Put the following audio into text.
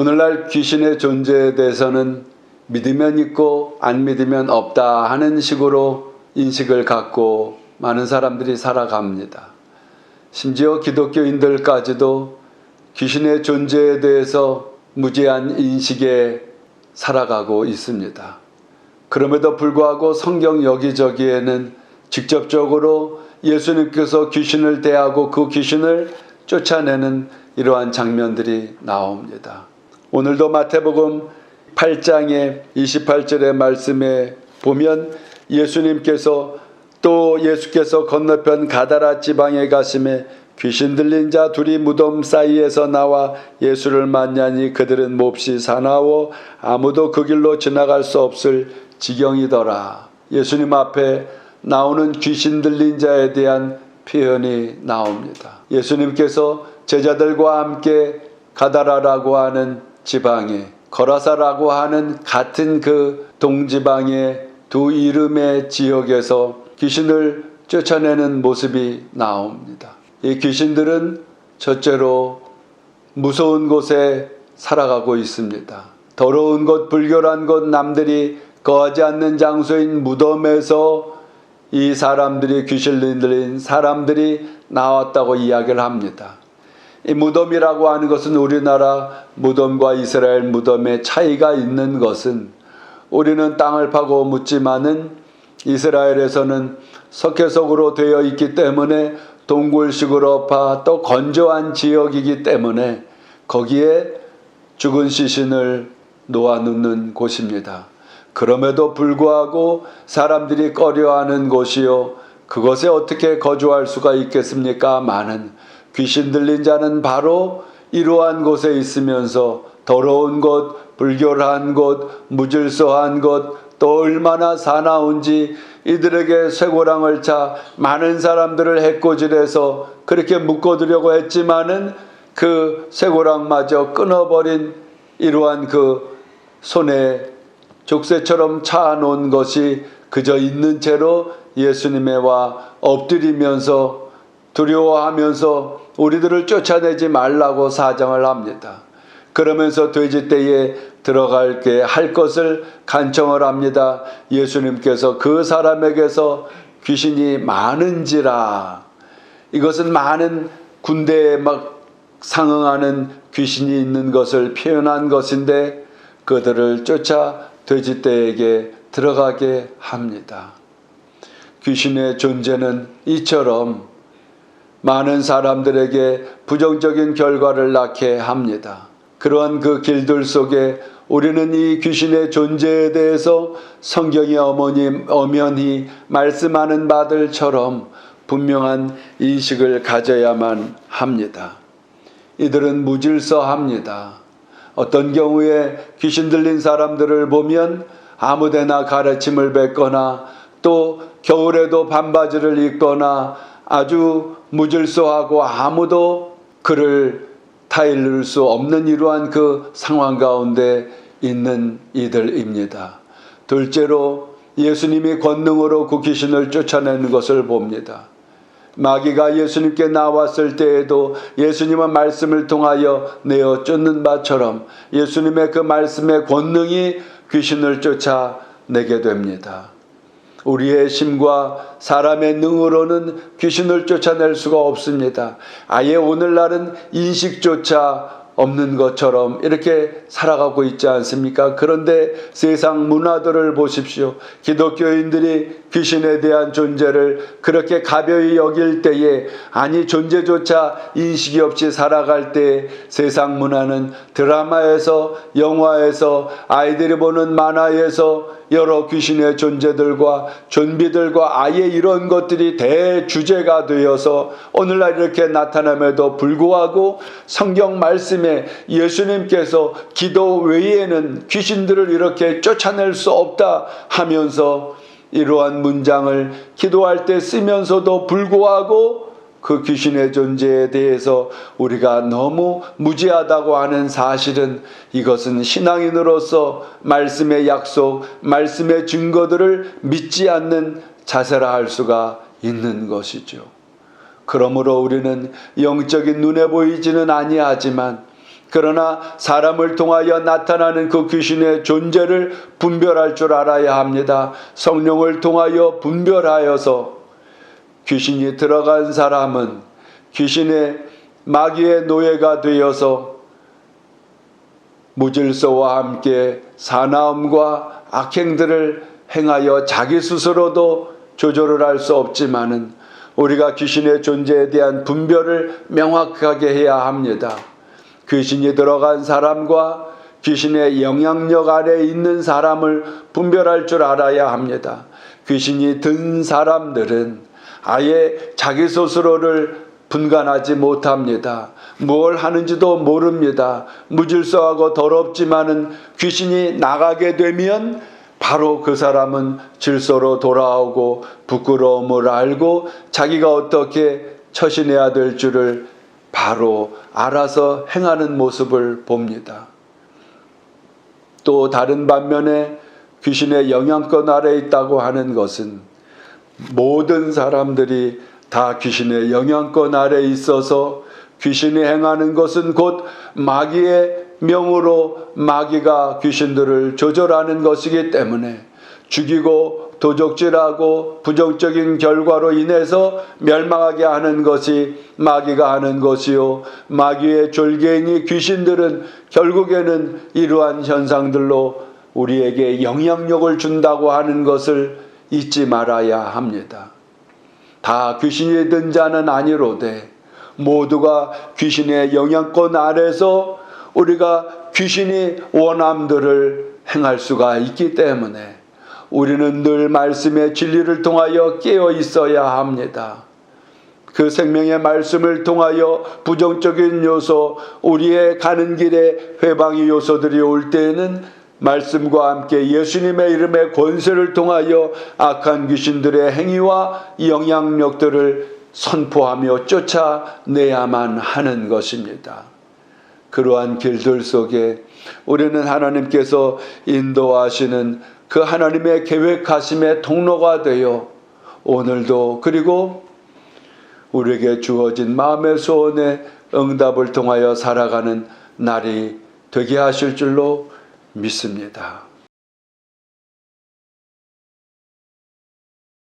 오늘날 귀신의 존재에 대해서는 믿으면 있고 안 믿으면 없다 하는 식으로 인식을 갖고 많은 사람들이 살아갑니다. 심지어 기독교인들까지도 귀신의 존재에 대해서 무지한 인식에 살아가고 있습니다. 그럼에도 불구하고 성경 여기저기에는 직접적으로 예수님께서 귀신을 대하고 그 귀신을 쫓아내는 이러한 장면들이 나옵니다. 오늘도 마태복음 8장의 28절의 말씀에 보면 예수께서 건너편 가다라 지방에 가심에 귀신 들린 자 둘이 무덤 사이에서 나와 예수를 만나니 그들은 몹시 사나워 아무도 그 길로 지나갈 수 없을 지경이더라. 예수님 앞에 나오는 귀신 들린 자에 대한 표현이 나옵니다. 예수님께서 제자들과 함께 가다라라고 하는 지방에 거라사라고 하는 같은 그 동지방의 두 이름의 지역에서 귀신을 쫓아내는 모습이 나옵니다. 이 귀신들은 첫째로 무서운 곳에 살아가고 있습니다. 더러운 곳, 불결한 곳, 남들이 거하지 않는 장소인 무덤에서 이 사람들이 귀신 들린 사람들이 나왔다고 이야기를 합니다. 이 무덤이라고 하는 것은 우리나라 무덤과 이스라엘 무덤의 차이가 있는 것은 우리는 땅을 파고 묻지만은 이스라엘에서는 석회석으로 되어 있기 때문에 동굴식으로 파 또 건조한 지역이기 때문에 거기에 죽은 시신을 놓아놓는 곳입니다. 그럼에도 불구하고 사람들이 꺼려하는 곳이요 그것에 어떻게 거주할 수가 있겠습니까? 많은 귀신 들린 자는 바로 이러한 곳에 있으면서 더러운 곳, 불결한 곳, 무질서한 곳, 또 얼마나 사나운지 이들에게 쇠고랑을 차 많은 사람들을 해코지해서 그렇게 묶어두려고 했지만은 그 쇠고랑마저 끊어버린 이러한 그 손에 족쇄처럼 차놓은 것이 그저 있는 채로 예수님에 와 엎드리면서 두려워하면서 우리들을 쫓아내지 말라고 사정을 합니다. 그러면서 돼지떼에 들어갈게 할 것을 간청을 합니다. 예수님께서 그 사람에게서 귀신이 많은지라. 이것은 많은 군대에 막 상응하는 귀신이 있는 것을 표현한 것인데 그들을 쫓아 돼지떼에게 들어가게 합니다. 귀신의 존재는 이처럼 많은 사람들에게 부정적인 결과를 낳게 합니다. 그러한 그 길들 속에 우리는 이 귀신의 존재에 대해서 성경이 엄연히 말씀하는 바들처럼 분명한 인식을 가져야만 합니다. 이들은 무질서합니다. 어떤 경우에 귀신 들린 사람들을 보면 아무데나 가르침을 뱉거나 또 겨울에도 반바지를 입거나 아주 무질서하고 아무도 그를 타일를 수 없는 이러한 그 상황 가운데 있는 이들입니다. 둘째로 예수님이 권능으로 그 귀신을 쫓아내는 것을 봅니다. 마귀가 예수님께 나왔을 때에도 예수님의 말씀을 통하여 내어 쫓는 바처럼 예수님의 그 말씀의 권능이 귀신을 쫓아내게 됩니다. 우리의 힘과 사람의 능으로는 귀신을 쫓아낼 수가 없습니다. 아예 오늘날은 인식조차 없는 것처럼 이렇게 살아가고 있지 않습니까? 그런데 세상 문화들을 보십시오. 기독교인들이 귀신에 대한 존재를 그렇게 가벼이 여길 때에 아니 존재조차 인식이 없이 살아갈 때 세상 문화는 드라마에서 영화에서 아이들이 보는 만화에서 여러 귀신의 존재들과 좀비들과 아예 이런 것들이 대주제가 되어서 오늘날 이렇게 나타남에도 불구하고 성경 말씀에 예수님께서 기도 외에는 귀신들을 이렇게 쫓아낼 수 없다 하면서 이러한 문장을 기도할 때 쓰면서도 불구하고 그 귀신의 존재에 대해서 우리가 너무 무지하다고 하는 사실은 이것은 신앙인으로서 말씀의 약속, 말씀의 증거들을 믿지 않는 자세라 할 수가 있는 것이죠. 그러므로 우리는 영적인 눈에 보이지는 아니하지만 그러나 사람을 통하여 나타나는 그 귀신의 존재를 분별할 줄 알아야 합니다. 성령을 통하여 분별하여서 귀신이 들어간 사람은 귀신의 마귀의 노예가 되어서 무질서와 함께 사나움과 악행들을 행하여 자기 스스로도 조절을 할 수 없지만은 우리가 귀신의 존재에 대한 분별을 명확하게 해야 합니다. 귀신이 들어간 사람과 귀신의 영향력 아래 있는 사람을 분별할 줄 알아야 합니다. 귀신이 든 사람들은 아예 자기 스스로를 분간하지 못합니다. 뭘 하는지도 모릅니다. 무질서하고 더럽지만은 귀신이 나가게 되면 바로 그 사람은 질서로 돌아오고 부끄러움을 알고 자기가 어떻게 처신해야 될 줄을 바로 알아서 행하는 모습을 봅니다. 또 다른 반면에 귀신의 영향권 아래 있다고 하는 것은 모든 사람들이 다 귀신의 영향권 아래 있어서 귀신이 행하는 것은 곧 마귀의 명으로 마귀가 귀신들을 조절하는 것이기 때문에 죽이고 도적질하고 부정적인 결과로 인해서 멸망하게 하는 것이 마귀가 하는 것이요, 마귀의 졸개인이 귀신들은 결국에는 이러한 현상들로 우리에게 영향력을 준다고 하는 것을 잊지 말아야 합니다. 다 귀신이 든 자는 아니로되 모두가 귀신의 영향권 아래서 우리가 귀신이 원함들을 행할 수가 있기 때문에 우리는 늘 말씀의 진리를 통하여 깨어 있어야 합니다. 그 생명의 말씀을 통하여 부정적인 요소, 우리의 가는 길에 회방의 요소들이 올 때에는 말씀과 함께 예수님의 이름의 권세를 통하여 악한 귀신들의 행위와 영향력들을 선포하며 쫓아내야만 하는 것입니다. 그러한 길들 속에 우리는 하나님께서 인도하시는 그 하나님의 계획하심의 통로가 되어 오늘도 그리고 우리에게 주어진 마음의 소원에 응답을 통하여 살아가는 날이 되게 하실 줄로 믿습니다.